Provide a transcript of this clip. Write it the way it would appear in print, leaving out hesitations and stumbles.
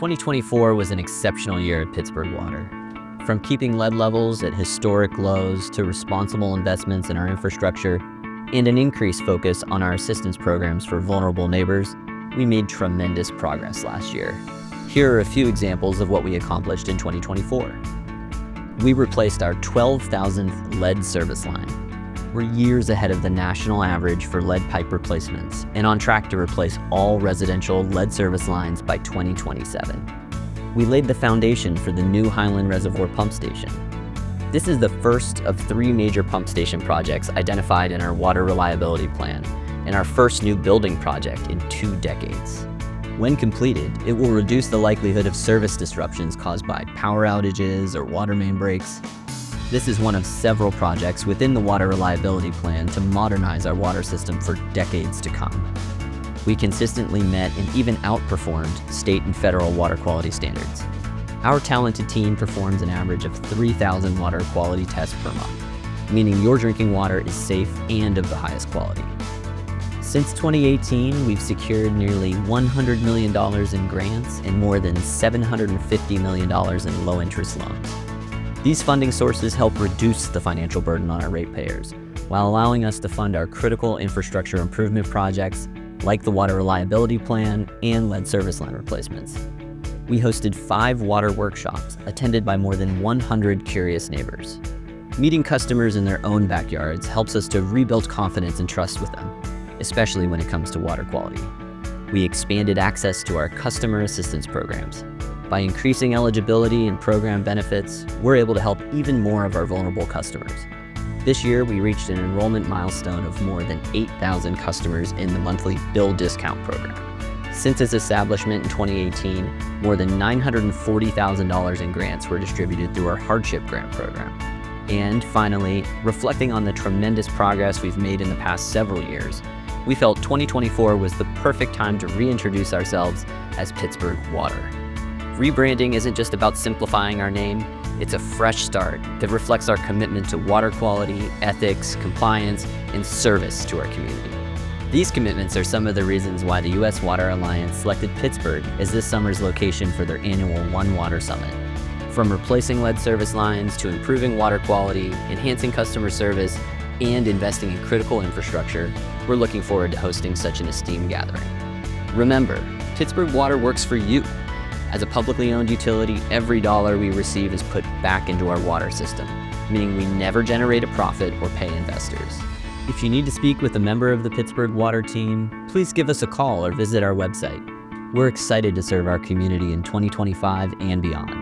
2024 was an exceptional year at Pittsburgh Water. From keeping lead levels at historic lows to responsible investments in our infrastructure and an increased focus on our assistance programs for vulnerable neighbors, we made tremendous progress last year. Here are a few examples of what we accomplished in 2024. We replaced our 12,000th lead service line. We're years ahead of the national average for lead pipe replacements and on track to replace all residential lead service lines by 2027. We laid the foundation for the new Highland Reservoir pump station. This is the first of 3 major pump station projects identified in our water reliability plan and our first new building project in 2 decades. When completed, it will reduce the likelihood of service disruptions caused by power outages or water main breaks. This is one of several projects within the water reliability plan to modernize our water system for decades to come. We consistently met and even outperformed state and federal water quality standards. Our talented team performs an average of 3,000 water quality tests per month, meaning your drinking water is safe and of the highest quality. Since 2018, we've secured nearly $100 million in grants and more than $750 million in low-interest loans. These funding sources help reduce the financial burden on our ratepayers, while allowing us to fund our critical infrastructure improvement projects like the Water Reliability Plan and lead service line replacements. We hosted 5 water workshops attended by more than 100 curious neighbors. Meeting customers in their own backyards helps us to rebuild confidence and trust with them, especially when it comes to water quality. We expanded access to our customer assistance programs. By increasing eligibility and program benefits, we're able to help even more of our vulnerable customers. This year, we reached an enrollment milestone of more than 8,000 customers in the monthly bill discount program. Since its establishment in 2018, more than $940,000 in grants were distributed through our hardship grant program. And finally, reflecting on the tremendous progress we've made in the past several years, we felt 2024 was the perfect time to reintroduce ourselves as Pittsburgh Water. Rebranding isn't just about simplifying our name, it's a fresh start that reflects our commitment to water quality, ethics, compliance, and service to our community. These commitments are some of the reasons why the U.S. Water Alliance selected Pittsburgh as this summer's location for their annual One Water Summit. From replacing lead service lines to improving water quality, enhancing customer service, and investing in critical infrastructure, we're looking forward to hosting such an esteemed gathering. Remember, Pittsburgh Water works for you. As a publicly owned utility, every dollar we receive is put back into our water system, meaning we never generate a profit or pay investors. If you need to speak with a member of the Pittsburgh Water team, please give us a call or visit our website. We're excited to serve our community in 2025 and beyond.